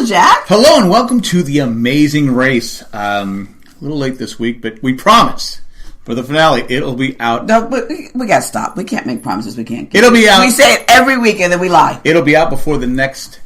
Jack. Hello and welcome to the amazing race. A little late this week, but we promise for the finale it'll be out. No, but we gotta stop. We can't make promises we can't keep. It'll be out. We say it every week and then we lie. It'll be out before the next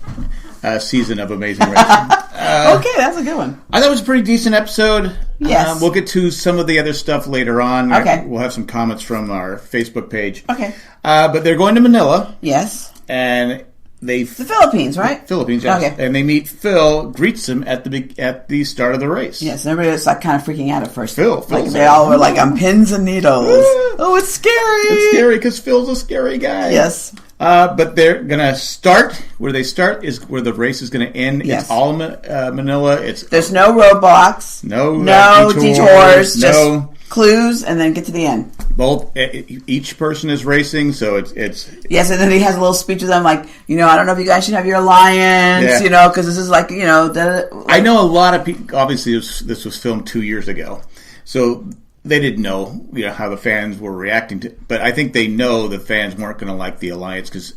season of Amazing Race. Okay, that's a good one. I thought it was a pretty decent episode. Yes. We'll get to some of the other stuff later on. Okay. We'll have some comments from our Facebook page. Okay. But they're going to Manila. Yes. And the Philippines, right? Philippines, yes. Okay. And they meet Phil, greets him at the start of the race. Yes, and everybody was like kind of freaking out at first. Phil's like they all were like on pins and needles. Oh, it's scary. It's scary because Phil's a scary guy. Yes. But they're gonna start where they start is where the race is gonna end. Yes. It's all Manila. There's no roadblocks, no detours, no just clues, and then get to the end. Both each person is racing, so it's yes, and then he has a little speech with them, like, I don't know if you guys should have your alliance, because this is like, I know a lot of people. Obviously, this was filmed 2 years ago, so they didn't know how the fans were reacting to. But I think they know the fans weren't going to like the alliance because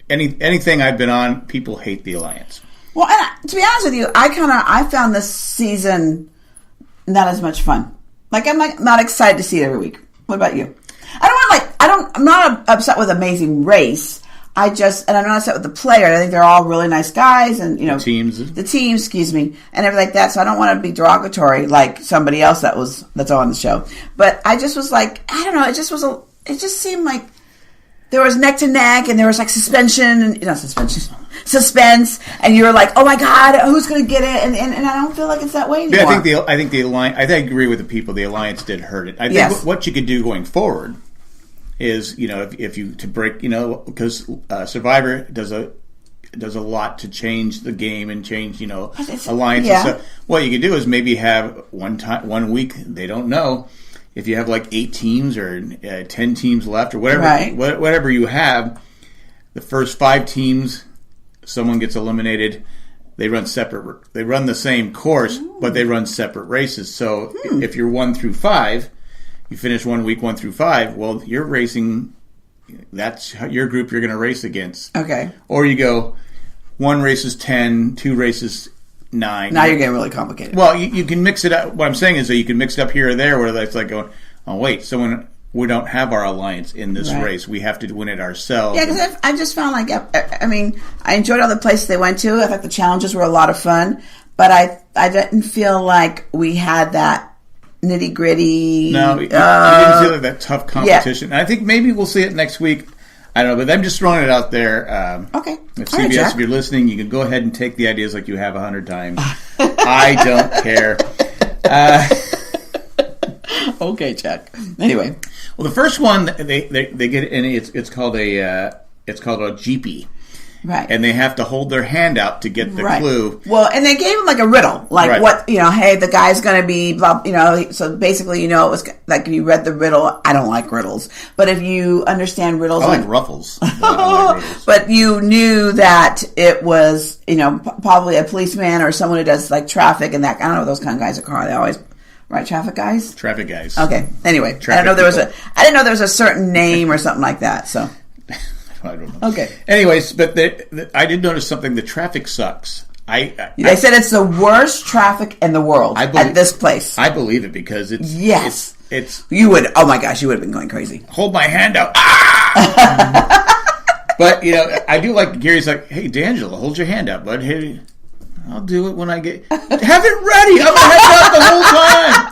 anything I've been on, people hate the alliance. Well, and to be honest with you, I found this season not as much fun. Like, I'm not excited to see it every week. What about you? I'm not upset with Amazing Race. And I'm not upset with the players. I think they're all really nice guys, and the teams, excuse me, and everything like that. So I don't want to be derogatory like somebody else that's on the show. But I just was like, I don't know. It just seemed like there was neck to neck, and there was like suspense, and you were like, oh my god, who's going to get it? And I don't feel like it's that way anymore. Yeah, I think the alliance. I agree with the people. The alliance did hurt it. I think what you could do going forward is, if you to break, because Survivor does a lot to change the game and change, alliance and stuff. What you could do is maybe have 1 week, they don't know if you have like 8 teams or 10 teams left or whatever, right. Whatever you have, the first 5 teams, someone gets eliminated. They run separate. They run the same course, but they run separate races. So if you're 1 through 5. You finish 1 week 1 through 5. Well, you're racing. That's your group you're going to race against. Okay. Or you go 1 races 10, 2 races 9. Now you're getting really complicated. Well, you can mix it up. What I'm saying is that you can mix it up here or there, where it's like going, oh wait, we don't have our alliance in this race. We have to win it ourselves. Yeah, because I just found like, I enjoyed all the places they went to. I thought the challenges were a lot of fun, but I didn't feel like we had that nitty gritty. No, you didn't feel like that tough competition. Yeah. I think maybe we'll see it next week. I don't know, but I'm just throwing it out there. Okay. If CBS, if you're listening, you can go ahead and take the ideas like you have 100 times. I don't care. Okay, Jack. Anyway, well, the first one they get in. It's called a GP. Right. And they have to hold their hand out to get the clue. Well, and they gave him like a riddle. Like what, hey, the guy's going to be, blah, so basically, it was like if you read the riddle, I don't like riddles. But if you understand riddles. I like ruffles. I like riddles. But you knew that it was, probably a policeman or someone who does like traffic and that. I don't know what those kind of guys are. They always, right? Traffic guys? Traffic guys. Okay. Anyway, I didn't know there was a certain name or something like that, so. I don't know. Okay. Anyways, but I did notice something. The traffic sucks. They said it's the worst traffic in the world at this place. I believe it because it's... Yes. It's you would... Oh my gosh, you would have been going crazy. Hold my hand out. Ah! But, I do like... Gary's like, hey, D'Angelo, hold your hand out, bud. Hey, I'll do it when I get... Have it ready. I'm going to hand out the whole time.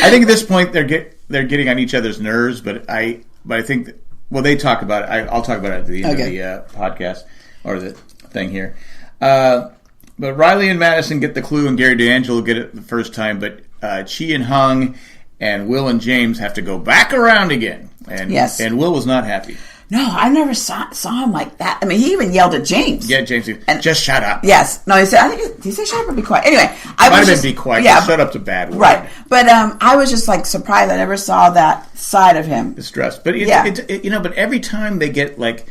I think at this point they're getting on each other's nerves, but I think... Well, they talk about it. I'll talk about it at the end of the podcast or the thing here. But Riley and Madison get the clue, and Gary D'Angelo get it the first time. But Chi and Hung and Will and James have to go back around again. And and Will was not happy. No, I never saw him like that. I mean, he even yelled at James. Yeah, James. Just shut up. Yes. No, he said, did he say shut up or be quiet? Anyway. Might have been be quiet. Yeah. Shut up's a bad word. Right. But I was just like surprised. I never saw that side of him. Distressed. But, but every time they get like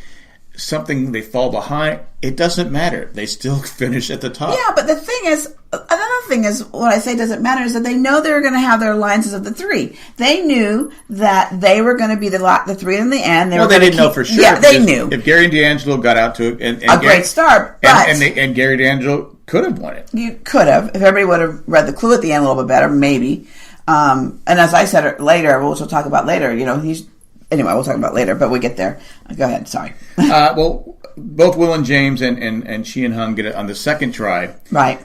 something they fall behind, it doesn't matter. They still finish at the top. Yeah, but the thing is, another thing is, what I say doesn't matter is that they know they're going to have their alliances of the 3. They knew that they were going to be the 3 in the end. They didn't know for sure. Yeah, they knew. If Gary and D'Angelo got out to it, great start, but and Gary D'Angelo could have won it. You could have. If everybody would have read the clue at the end a little bit better, maybe. And as I said later, which we'll talk about later, anyway, we'll talk about it later, but we get there. Go ahead, sorry. Well, both Will and James and she and Hung get it on the second try. Right.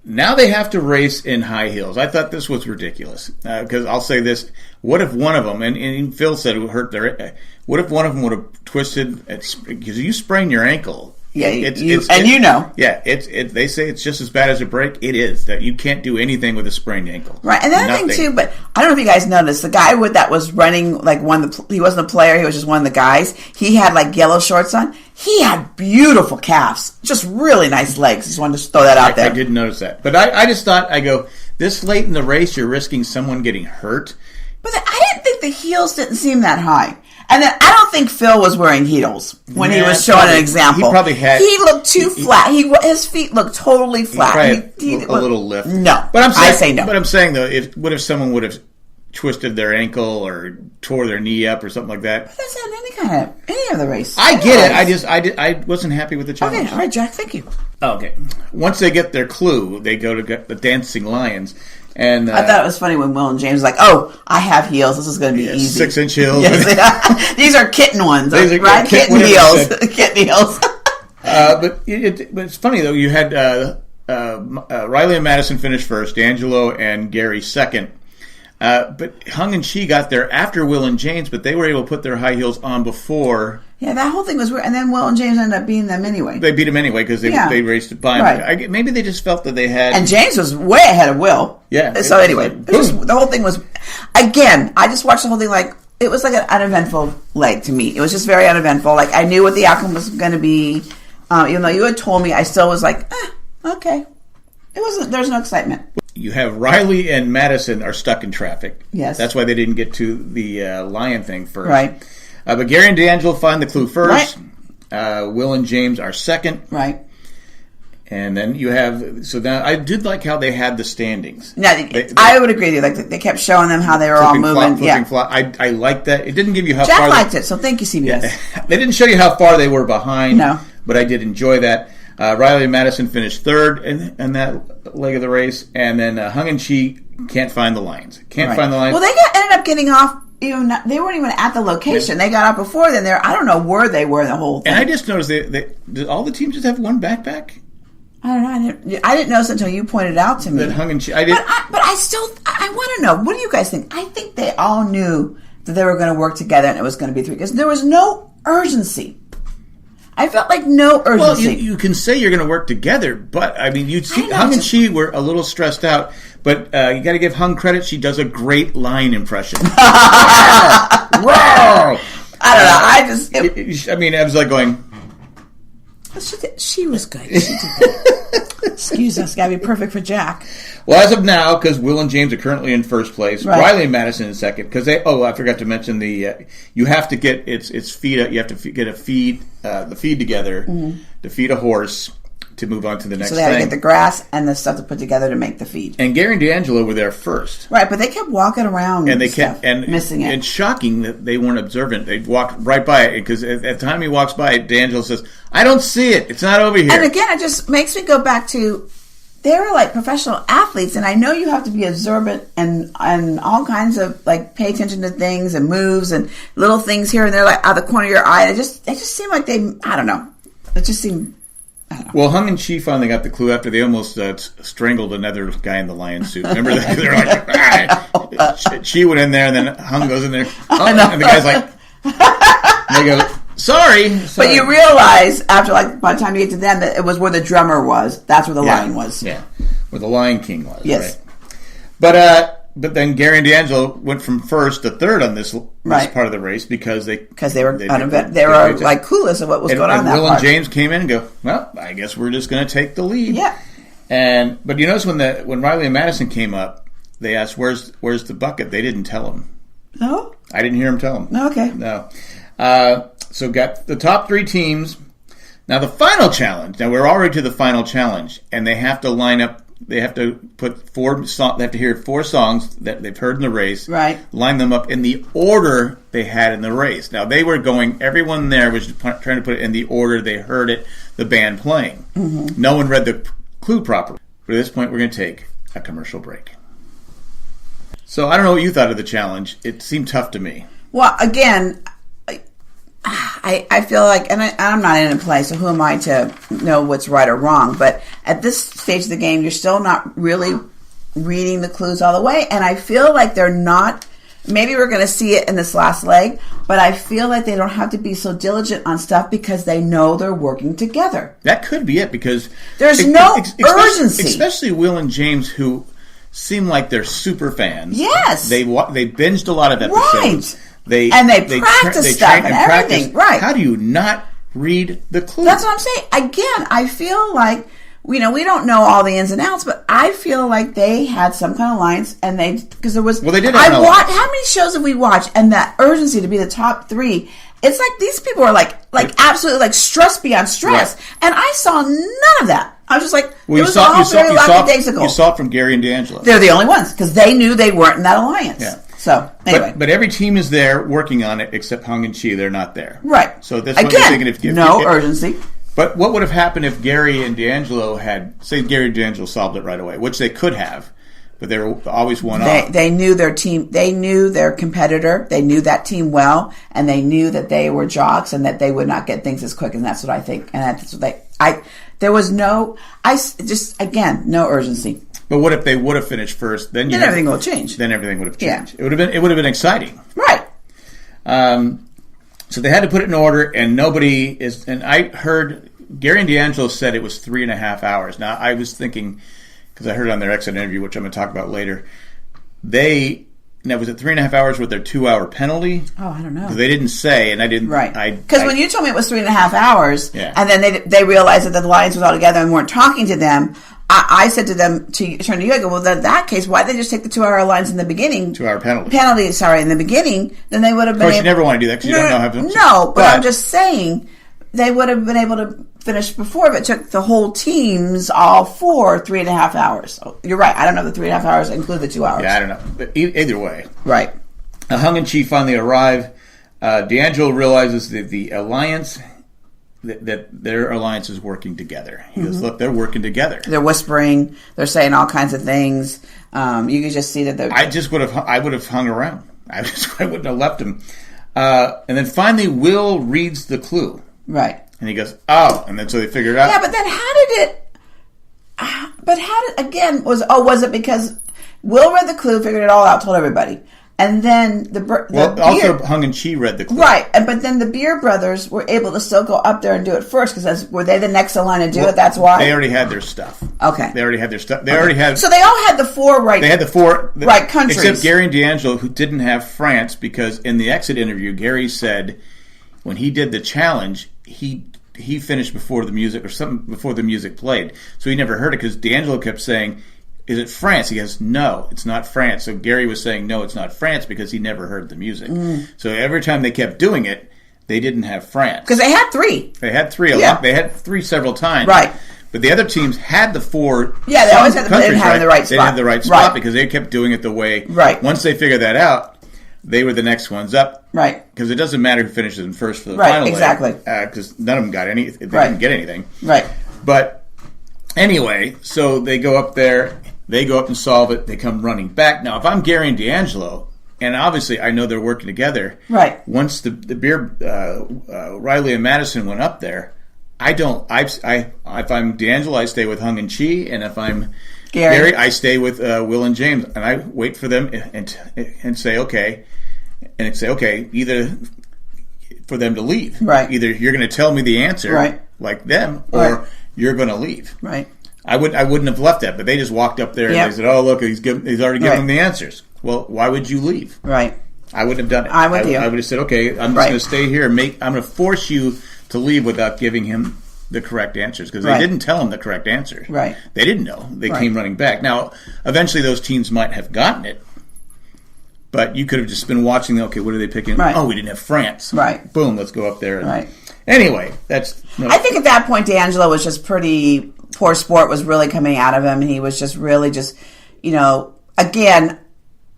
Now they have to race in high heels. I thought this was ridiculous. Because I'll say this. What if one of them, and Phil said it would hurt what if one of them would have twisted, because you sprain your ankle. Yeah, Yeah, they say it's just as bad as a break. It is. That you can't do anything with a sprained ankle. Right, and the other thing too, but I don't know if you guys noticed, the guy that was running, like he wasn't a player, he was just one of the guys. He had like yellow shorts on. He had beautiful calves, just really nice legs. Just wanted to throw that out there. I didn't notice that, but I just thought, this late in the race, you're risking someone getting hurt. But I didn't think the heels didn't seem that high. And then I don't think Phil was wearing heels when he was showing an example. He probably had. He looked too flat. His feet looked totally flat. He a little lift. No, but I say no. But I'm saying though, what if someone would have twisted their ankle or tore their knee up or something like that? But that's not any of the race. I get it. I wasn't happy with the challenge. Okay, all right, Jack. Thank you. Okay. Once they get their clue, they go to get the dancing lions. And I thought it was funny when Will and James was like, "Oh, I have heels. This is going to be easy. 6-inch heels. Yes, these are kitten ones, right? Kitten heels. Kitten heels." But it's funny though. You had Riley and Madison finish first, D'Angelo and Gary second. But Hung and She got there after Will and James, but they were able to put their high heels on before. Yeah, that whole thing was weird. And then Will and James ended up beating them anyway. They beat them anyway because they raced it by them. Right. Maybe they just felt that they had... And James was way ahead of Will. Yeah. So anyway, the whole thing was... Again, I just watched the whole thing like... It was like an uneventful leg to me. It was just very uneventful. Like, I knew what the outcome was going to be. Even though you had told me, I still was like, okay. There's no excitement. You have Riley and Madison are stuck in traffic. Yes. That's why they didn't get to the lion thing first. Right. But Gary and D'Angelo find the clue first. Right. Will and James are second. Right. And then you have... So now, I did like how they had the standings. No, I would agree with you. Like, they kept showing them how they were all moving. I liked that. It didn't give you how Jack far... Jack liked it, so thank you, CBS. Yeah. They didn't show you how far they were behind. No. But I did enjoy that. Riley and Madison finished third in that leg of the race. And then Hung and She can't find the lions. Find the lions. Well, they ended up getting off... they weren't even at the location. They got out before then. I don't know where they were in the whole thing. And I just noticed did all the teams just have one backpack? I don't know. I didn't notice until you pointed out to me. That Hung and She. I did. But I want to know. What do you guys think? I think they all knew that they were going to work together and it was going to be 3 because there was no urgency. I felt like no urgency. Well, you can say you're going to work together, but I mean, you'd see Hung and She were a little stressed out. But you got to give Hung credit; she does a great lion impression. Roar! I don't know. I was like going. She was good. She did Excuse us, gotta be perfect for Jack. Well, as of now, because Will and James are currently in first place, right. Riley and Madison in second. Because I forgot to mention you have to get its feed. You have to get the feed together to feed a horse to move on to the next thing. So they had to get the grass and the stuff to put together to make the feed. And Gary and D'Angelo were there first. Right, but they kept walking around and they kept missing it. It's shocking that they weren't observant. They walked right by it because at the time he walks by it, D'Angelo says, "I don't see it. It's not over here." And again, it just makes me go back to they were like professional athletes, and I know you have to be observant and all kinds of like pay attention to things and moves and little things here and there, like out of the corner of your eye. They just seem like I don't know. It just seemed. Well, Hung and She finally got the clue after they almost strangled another guy in the lion suit. Remember that? They're like, She went in there, and then Hung goes in there, and the guy's like, they go, sorry. But you realize after, like, by the time you get to them, that it was where the drummer was. That's where the lion was. Yeah, where the Lion King was. Yes, right? But then Gary and D'Angelo went from first to third on this part of the race because they were like clueless of what was going on. And Will and James came in and go, well, I guess we're just going to take the lead. Yeah. But you notice when Riley and Madison came up, they asked, "Where's the bucket?" They didn't tell them. No, I didn't hear them tell them. Okay. No. So got the top 3 teams. Now the final challenge. Now we're already to the final challenge, and they have to line up. They have to put 4 songs. They have to hear 4 songs that they've heard in the race. Right. Line them up in the order they had in the race. Now they were going. Everyone there was trying to put it in the order they heard it. The band playing. Mm-hmm. No one read the clue properly. But at this point, we're going to take a commercial break. So I don't know what you thought of the challenge. It seemed tough to me. Well, again, I feel like, and I'm not in a play, so who am I to know what's right or wrong? But at this stage of the game, you're still not really reading the clues all the way. And I feel like they're not, maybe we're going to see it in this last leg, but I feel like they don't have to be so diligent on stuff because they know they're working together. That could be it, because there's no urgency. Especially Will and James, who seem like they're super fans. Yes. They binged a lot of episodes. Right. They practice stuff and everything. Right. How do you not read the clues? That's what I'm saying. Again, I feel like, we don't know all the ins and outs, but I feel like they had some kind of alliance, and because there was. Well, they did have an alliance. How many shows have we watched? And that urgency to be the top 3. It's like these people are like absolutely like stressed beyond stress, right. And I saw none of that. I was just like, well, it was all very lackadaisical. You saw it from Gary and D'Angelo. They're the only ones because they knew they weren't in that alliance. Yeah. So anyway, but every team is there working on it except Hung and Chi. They're not there. Right. So that's what I'm thinking. No urgency. But what would have happened if Gary and D'Angelo say Gary and D'Angelo solved it right away, which they could have, but they were always one off. They knew their team. They knew their competitor. They knew that team well, and they knew that they were jocks and that they would not get things as quick. And that's what I think. And that's what there was no urgency. But what if they would have finished first? Then everything will change. Then everything would have changed. Yeah. It would have been exciting. Right. So they had to put it in order, and nobody is. And I heard Gary and D'Angelo said it was 3.5 hours. Now I was thinking, because I heard it on their exit interview, which I'm going to talk about later. Was it 3.5 hours with their 2-hour penalty? Oh, I don't know. They didn't say, and I didn't. Right. Because when you told me it was 3.5 hours, yeah. And then they realized that the Lions was all together and weren't talking to them. I said to them, to turn to you, I go, well, in that case, why did they just take the 2-hour lines in the beginning? 2-hour penalty. In the beginning, then they would have been. Of course, you never want to do that because you don't know how to. No, but I'm just saying they would have been able to finish before if it took the whole teams all 3.5 hours. So you're right. I don't know if the 3.5 hours include the 2 hours. Yeah, I don't know. But either way. Right. Hung and Chi finally arrive. D'Angelo realizes that the alliance. That their alliance is working together. He goes, look, they're working together. They're whispering. They're saying all kinds of things. You can just see that they're. I would have hung around. I wouldn't have left him. And then finally, Will reads the clue. Right. And he goes, oh, and then so they figured it out. Yeah, but then was it because Will read the clue, figured it all out, told everybody. And then also Hung and Chi read the clue. Right, but then the Beer brothers were able to still go up there and do it first because were they the next in line to do it? That's why they already had their stuff. Okay, they already had their stuff. They already had. So they all had the 4 right. They had the 4 right countries, except Gary and D'Angelo, who didn't have France because in the exit interview, Gary said when he did the challenge, he finished before the music or something before the music played, so he never heard it because D'Angelo kept saying, is it France? He goes, no, it's not France. So Gary was saying, no, it's not France because he never heard the music. So every time they kept doing it, they didn't have France. Because they had 3. They had 3 a lot. They had 3 several times. Right. But the other teams had the 4. Yeah, they always had the countries right. The right spot. They had the right spot because they kept doing it the way. Right. Once they figured that out, they were the next ones up. Right. Because it doesn't matter who finishes in first for the final leg. Exactly. Because none of them got any. They didn't get anything. Right. But anyway, so they go up there. They go up and solve it. They come running back. Now, if I'm Gary and D'Angelo, and obviously I know they're working together. Right. Once the Beer, Riley and Madison went up there, if I'm D'Angelo, I stay with Hung and Chi, and if I'm Gary, I stay with Will and James, and I wait for them and say okay, either for them to leave. Right. Either you're going to tell me the answer, right, like them, or you're going to leave. Right. I wouldn't have left that, but they just walked up there and they said, "Oh, look, he's already given them the answers." Well, why would you leave? Right. I wouldn't have done it. I would have said, "Okay, I'm just going to stay here and I'm going to force you to leave without giving him the correct answers because they didn't tell him the correct answers. Right. They didn't know. They came running back. Now, eventually, those teams might have gotten it, but you could have just been watching them. Okay, what are they picking? Right. Oh, we didn't have France. Right. Boom. Let's go up there. Right. Anyway, I think at that point, D'Angelo was just pretty. Poor sport was really coming out of him, and he was just really again,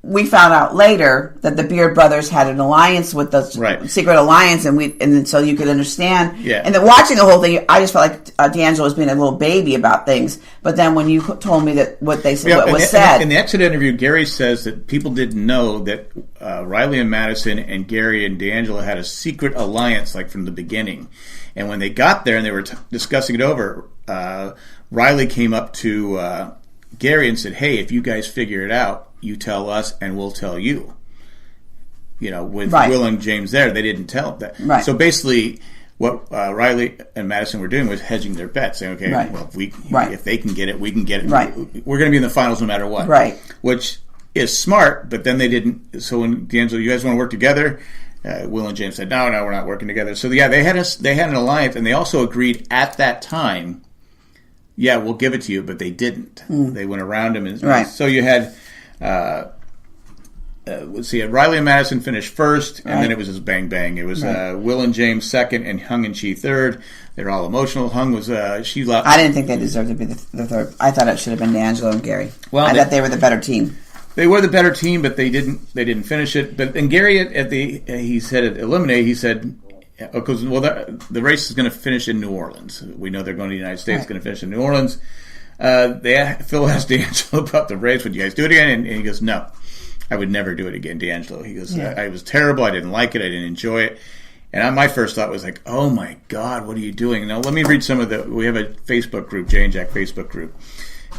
we found out later that the Beard brothers had an alliance with the secret alliance, and then so you could understand. Yeah. And then watching the whole thing, I just felt like D'Angelo was being a little baby about things. But then when you told me that what they said, what was said in the exit interview, Gary says that people didn't know that Riley and Madison and Gary and D'Angelo had a secret alliance, like from the beginning. And when they got there and they were discussing it over, Riley came up to Gary and said, "Hey, if you guys figure it out, you tell us and we'll tell you." With Will and James there, they didn't tell them that. Right. So basically, what Riley and Madison were doing was hedging their bets, saying, "Okay, well, if they can get it, we can get it. Right. We're going to be in the finals no matter what." Right. Which is smart, but then they didn't. So when D'Angelo, you guys want to work together? Will and James said, "No, we're not working together." So yeah, they had an alliance, and they also agreed at that time. Yeah, we'll give it to you, but they didn't. They went around him, and so you had. Let's see, Riley and Madison finished first, and then it was just bang bang. It was Will and James second, and Hung and Chi third. They're all emotional. Hung was she left. I didn't think they deserved to be the third. I thought it should have been D'Angelo and Gary. Well, I thought they were the better team. They were the better team, but they didn't finish it. But and Gary he said at Eliminate, he said, because the race is going to finish in New Orleans. We know they're going to the United States. It's going to finish in New Orleans. Phil asked D'Angelo about the race. Would you guys do it again? And he goes, "No, I would never do it again." D'Angelo, he goes, "I was terrible. I didn't like it. I didn't enjoy it." And my first thought was like, "Oh my God, what are you doing?" Now let me read some of we have a Facebook group, Jay and Jack Facebook group.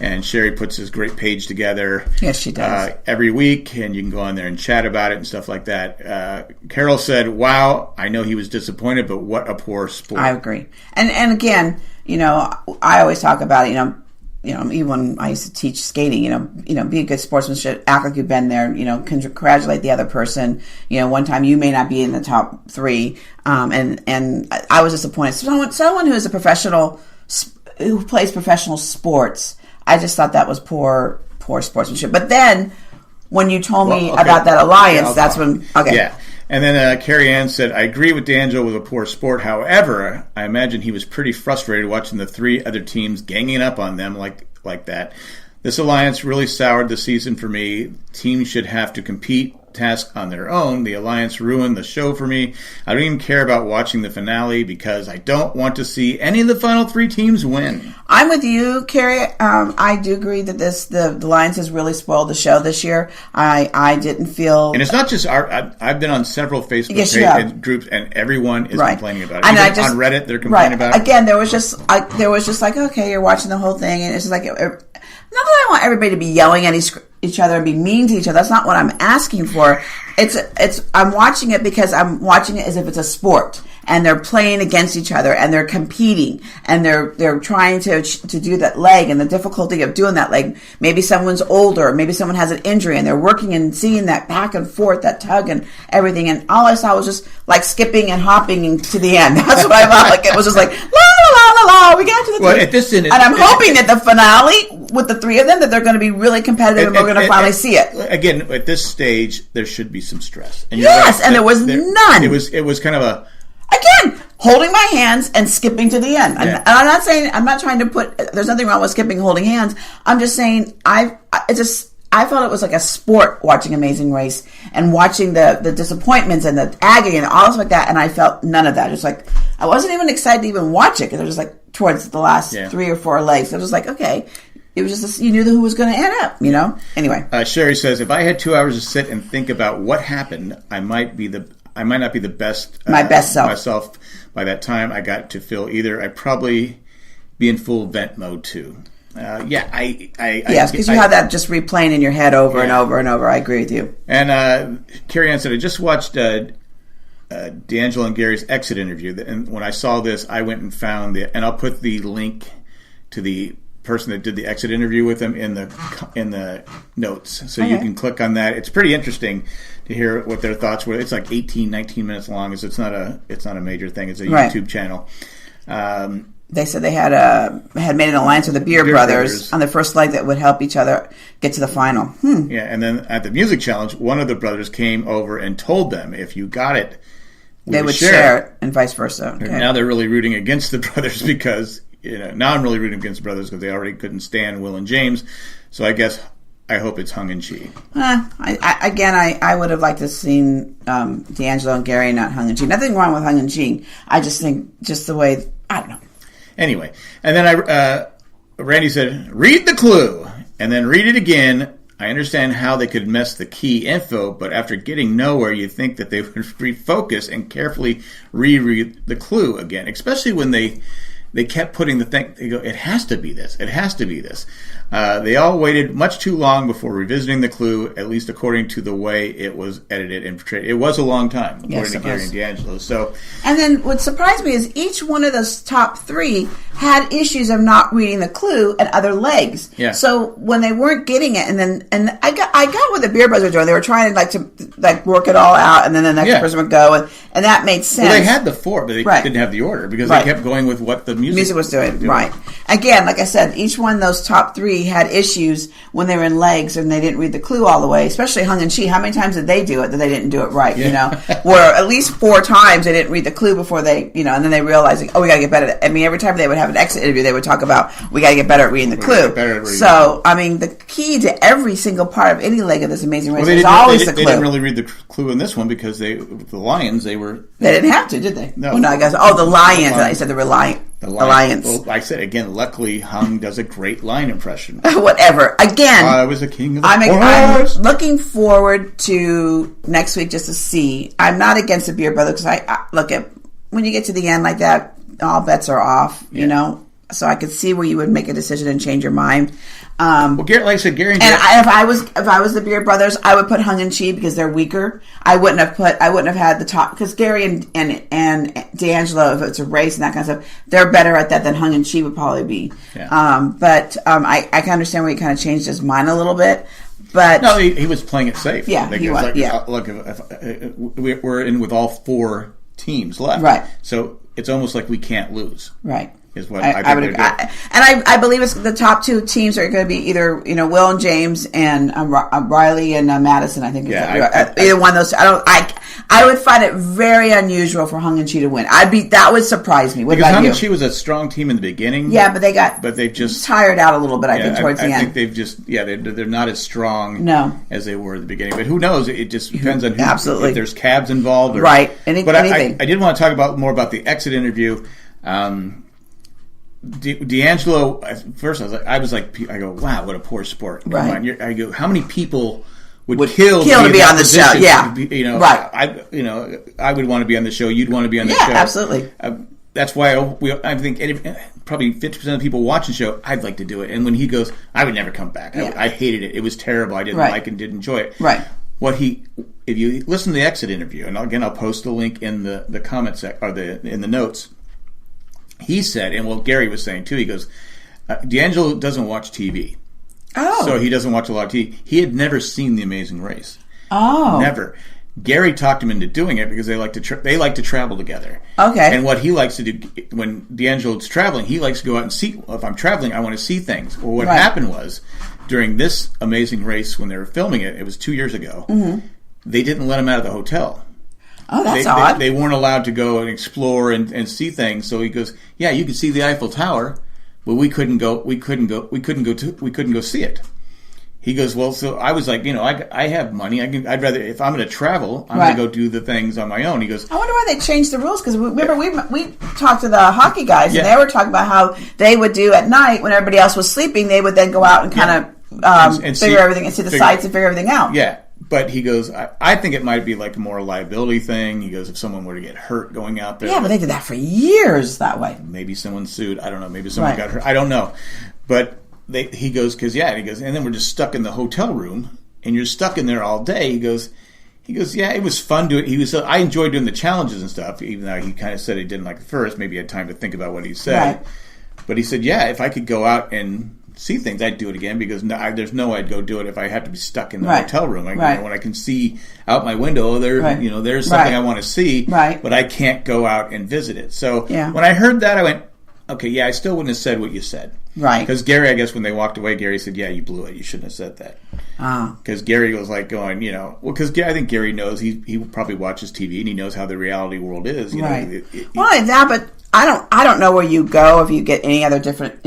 And Sherry puts this great page together. Yes, she does. Every week, and you can go on there and chat about it and stuff like that. Carol said, "Wow, I know he was disappointed, but what a poor sport." I agree. And again, I always talk about it, even when I used to teach skating, be a good sportsmanship, act like you've been there, congratulate the other person. One time you may not be in the top three. And I was disappointed. Someone who is a professional, who plays professional sports, I just thought that was poor sportsmanship. But then, when you told me about that alliance, that's when... Okay. Yeah. And then Carrie Ann said, "I agree with D'Angelo with a poor sport. However, I imagine he was pretty frustrated watching the three other teams ganging up on them like that. This alliance really soured the season for me. Teams should have to compete, task on their own. The alliance ruined the show for me. I don't even care about watching the finale because I don't want to see any of the final three teams win." I'm with you, Carrie. I do agree that the alliance has really spoiled the show this year. I didn't feel, and it's not just I've been on several Facebook groups, and everyone is complaining about it. And even on Reddit, they're complaining about it. Again, there was just like, okay, you're watching the whole thing, and it's just like, not that I want everybody to be yelling at each other and be mean to each other. That's not what I'm asking for. I'm watching it because I'm watching it as if it's a sport, and they're playing against each other, and they're competing, and they're trying to do that leg, and the difficulty of doing that leg. Maybe someone's older, maybe someone has an injury, and they're working and seeing that back and forth, that tug and everything. And all I saw was just like skipping and hopping to the end. That's what I felt like. It was just like la la la la. We got to the and I'm hoping that the finale with the three of them, that they're going to be really competitive, and we're going to finally see it. Again, at this stage, there should be some stress. And and there was none. It was kind of a... Again, holding my hands and skipping to the end. Yeah. And I'm not trying to there's nothing wrong with skipping and holding hands. I'm just saying, I felt it was like a sport watching Amazing Race and watching the disappointments and the agony and all stuff like that. And I felt none of that. Just like, I wasn't even excited to even watch it because it was just like towards the last 3 or 4 legs. It was like, okay. It was just, you knew who was going to end up, Anyway. Sherry says, "If I had 2 hours to sit and think about what happened, I might not be the best. My best self. Myself by that time. I got to feel either I'd probably be in full vent mode too." Yes, because you have that just replaying in your head over and over and over. I agree with you. And Carrie Ann said, "I just watched D'Angelo and Gary's exit interview, and when I saw this, I went and found and I'll put the link to the person that did the exit interview with them in the notes, so you can click on that. It's pretty interesting to hear what their thoughts were. It's like 18-19 minutes long, so it's not a major thing. It's a YouTube channel. They said they had made an alliance with the Beard brothers on the first leg that would help each other get to the final. Yeah, and then at the music challenge, one of the brothers came over and told them if you got it, they would share it, and vice versa. Okay. Now they're really rooting against the brothers because now I'm really rooting against the brothers because they already couldn't stand Will and James. So I guess I hope it's hung in cheek. I would have liked to have seen D'Angelo and Gary not hung in cheek. Nothing wrong with hung in cheek. I just think just the way, I don't know. Anyway, and then Randy said, read the clue, and then read it again. I understand how they could mess the key info, but after getting nowhere, you think that they would refocus and carefully reread the clue again, especially when they kept putting the thing, they go, it has to be this, it has to be this. They all waited much too long before revisiting the clue, at least according to the way it was edited and portrayed. It was a long time, according to Gary and D'Angelo. So, and then what surprised me is each one of those top three had issues of not reading the clue and other legs. Yeah. So when they weren't getting it, and I got what the Beer Brothers were doing. They were trying to work it all out, and then the next person would go, and that made sense. Well, they had the four, but they didn't have the order because they kept going with what the music was doing. Right. Again, like I said, each one of those top three had issues when they were in legs and they didn't read the clue all the way, especially hung and she. How many times did they do it that they didn't do it right? Yeah. You know, where at least 4 times they didn't read the clue before they, and then they realized, like, we got to get better. I mean, every time they would have an exit interview, they would talk about, we got to get better at reading the clue. So, I mean, the key to every single part of any leg of this Amazing Race is always the clue. They didn't really read the clue in this one because the Lions, they didn't have to, did they? No. Well, no, I guess. Oh, the Lions. I said they were the Lions. Well, I said again. Luckily, Hung does a great lion impression. Whatever. Again, I was a king of the I'm looking forward to next week just to see. I'm not against the Beer Brothers because I look at when you get to the end like that, all bets are off. You know, so I could see where you would make a decision and change your mind. Well, Gary, like I said, Gary and if I was the Beer Brothers, I would put Hung and Chi because they're weaker. I wouldn't have had the top because Gary and D'Angelo, if it's a race and that kind of stuff, they're better at that than Hung and Chi would probably be. Yeah. But I can understand where he kind of changed his mind a little bit. But no, he was playing it safe. Yeah, he was. Look, if we're in with all 4 teams left, right? So it's almost like we can't lose, right? Is what I would. I believe it's the top 2 teams are going to be either Will and James and Riley and Madison. I think either one of those. I would find it very unusual for Hung and Chi to win. That would surprise me. Because Hung and Chi was a strong team in the beginning. Yeah, but they've just tired out a little bit. I think towards the end. I think they've just they're not as strong as they were at the beginning. But who knows? It just depends on who, if there's cabs involved, right? Anything. I did want to talk more about the exit interview. D'Angelo, first I was like, I go, wow, what a poor sport. Right. I go, how many people would kill to be on the show? Yeah. Right. I would want to be on the show. You'd want to be on the show. Yeah, absolutely. That's why I think probably 50% of people watching the show, I'd like to do it. And when he goes, I would never come back. I hated it. It was terrible. I didn't like and didn't enjoy it. Right. If you listen to the exit interview, and again, I'll post the link in the comments or in the notes. He said, and Gary was saying too, he goes, D'Angelo doesn't watch TV. Oh. So he doesn't watch a lot of TV. He had never seen The Amazing Race. Oh. Never. Gary talked him into doing it because they like to travel together. Okay. And what he likes to do when D'Angelo's traveling, he likes to go out and see. If I'm traveling, I want to see things. Well, what happened was during this Amazing Race when they were filming it, it was 2 years ago. Mm-hmm. They didn't let him out of the hotel. Oh, that's odd. They weren't allowed to go and explore and see things. So he goes, "Yeah, you could see the Eiffel Tower, but we couldn't go see it." He goes, "Well, so I was like, I have money. I'd rather if I'm going to travel, I'm going to go do the things on my own." He goes, "I wonder why they changed the rules because remember we talked to the hockey guys and they were talking about how they would do at night when everybody else was sleeping. They would then go out and kind of figure everything and see the sights and figure everything out." Yeah. But he goes, I think it might be like a more liability thing. He goes, if someone were to get hurt going out there. Yeah, but they did that for years that way. Maybe someone sued. I don't know. Maybe someone got hurt. I don't know. But he goes, and then we're just stuck in the hotel room, and you're stuck in there all day. He goes, yeah, it was fun doing. I enjoyed doing the challenges and stuff, even though he kind of said he didn't like it first. Maybe he had time to think about what he said. Right. But he said, yeah, if I could go out and see things, I'd do it again because there's no way I'd go do it if I have to be stuck in the hotel room. When I can see out my window, there's something I want to see, but I can't go out and visit it. So when I heard that, I went, okay, yeah, I still wouldn't have said what you said. Right. Because Gary, I guess when they walked away, Gary said, yeah, you blew it. You shouldn't have said that. Because Gary was like going, because I think Gary knows he probably watches TV and he knows how the reality world is. Well, that, but I don't know where you go if you get any other different,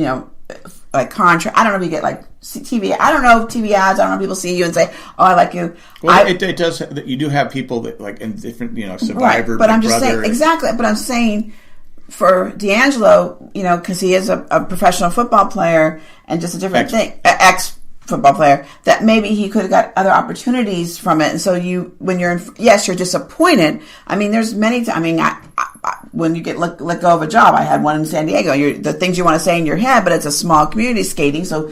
like contract. I don't know if you get like TV. I don't know TV ads. I don't know if people see you and say, "Oh, I like you." Well, it does. You do have people that like in different, Survivor. Right, but I'm just Brother, saying exactly. But I'm saying for D'Angelo, because he is a professional football player and just a different thing, ex-football player, that maybe he could have got other opportunities from it. And so when you're you're disappointed. I mean, there's many. When you get let go of a job, I had one in San Diego. The things you want to say in your head, but it's a small community skating. So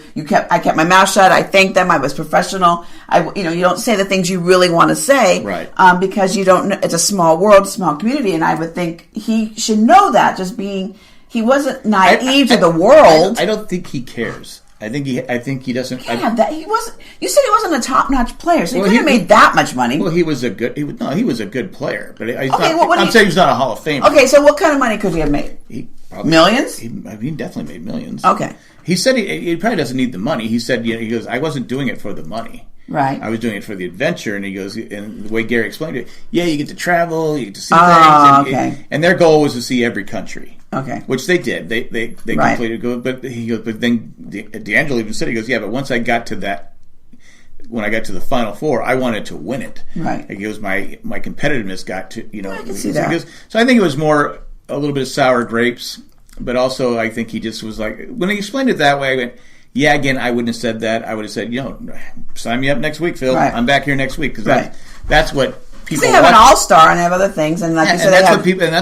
I kept my mouth shut. I thanked them. I was professional. You don't say the things you really want to say, right? Because you don't. It's a small world, small community, and I would think he should know that. He wasn't naive to the world. I don't think he cares. I think he doesn't. Yeah, he wasn't. You said he wasn't a top-notch player, so he couldn't have made that much money. Well, he was a good player, but I'm saying he's not a Hall of Famer. Okay, so what kind of money could he have made? Millions? He definitely made millions. Okay. He said he probably doesn't need the money. He said, he goes, I wasn't doing it for the money. Right. I was doing it for the adventure, and he goes, and the way Gary explained it, you get to travel, you get to see things, and their goal was to see every country. Okay. Which they did. They completed good, but he goes, but then D'Angelo even said, he goes, but once I got to that, when I got to the Final Four, I wanted to win it. Right. He goes, my competitiveness got to, I can see that. Goes, so I think it was more a little bit of sour grapes, but also I think he just was like, when he explained it that way, I went, again, I wouldn't have said that. I would have said, sign me up next week, Phil. Right. I'm back here next week, because that's what people. They have an all-star and have other things, and like you said, that's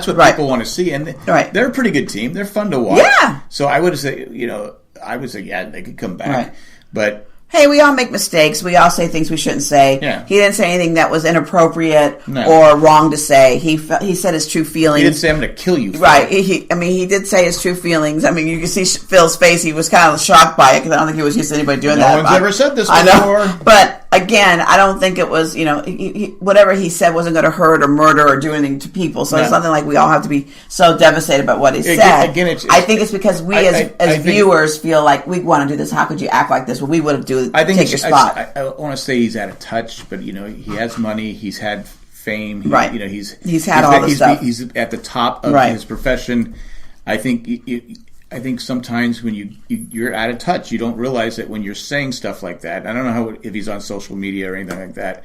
what people want to see, and they're a pretty good team. They're fun to watch. Yeah. So I would say, they could come back, right. But. Hey, we all make mistakes. We all say things we shouldn't say. Yeah. He didn't say anything that was inappropriate or wrong to say. He said his true feelings. He didn't say, I'm going to kill you. Right. He did say his true feelings. I mean, you can see Phil's face. He was kind of shocked by it because I don't think he was used to anybody doing that. No one's ever said this before. I know. But again, I don't think it was, whatever he said wasn't going to hurt or murder or do anything to people. So it's nothing like we all have to be so devastated about what he said. Again, I think it's because we as viewers feel like we want to do this. How could you act like this? Well, we would have take your spot. I want to say he's out of touch, but he has money. He's had fame. Right. He's had all this stuff. He's at the top of his profession. I think sometimes when you're out of touch, you don't realize that when you're saying stuff like that. I don't know if he's on social media or anything like that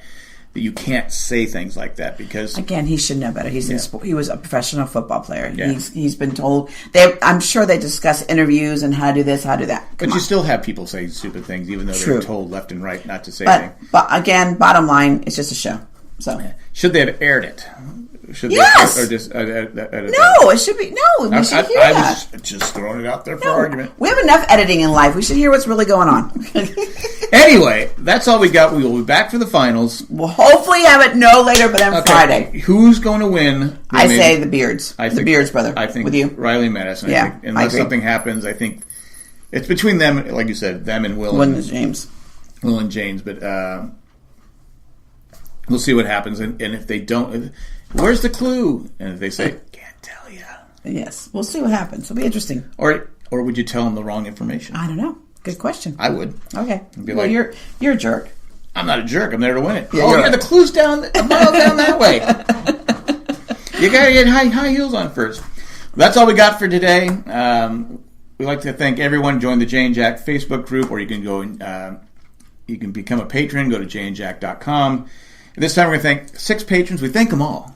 you can't say things like that because again he should know better. He was a professional football player. Yeah. He's been told. I'm sure they discuss interviews and how to do this, how to do that. But you still have people say stupid things even though they're told left and right not to say anything. But again, bottom line, it's just a show. So should they have aired it? Yes. Or just no, it should be no. We should hear that. I was just throwing it out there for argument. We have enough editing in life. We should hear what's really going on. Anyway, that's all we got. We will be back for the finals. We'll hopefully have it no later than Friday. Who's going to win? I say the Beards. The Beards, brother. I think with you, Riley Madison. I think, unless something happens, I think it's between them. Like you said, them and Will and James. Will and James, but we'll see what happens. And if they don't. Where's the clue? And if they say, can't tell you. Yes. We'll see what happens. It'll be interesting. Or would you tell them the wrong information? I don't know. Good question. I would. Okay. Well, you're a jerk. I'm not a jerk. I'm there to win it. Yeah, the clue's down a mile down that way. You got to get high heels on first. That's all we got for today. We'd like to thank everyone. Join the Jay and Jack Facebook group, or you can go and you can become a patron. Go to jayandjack.com. This time we're going to thank 6 patrons. We thank them all.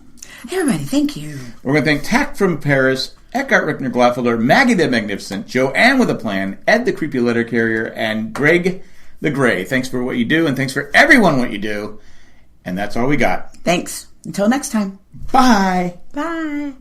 Everybody, thank you. We're going to thank Tack from Paris, Eckhart Rickner Glaffelder, Maggie the Magnificent, Joanne with a Plan, Ed the Creepy Letter Carrier, and Greg the Gray. Thanks for what you do, and thanks for everyone what you do. And that's all we got. Thanks. Until next time. Bye. Bye.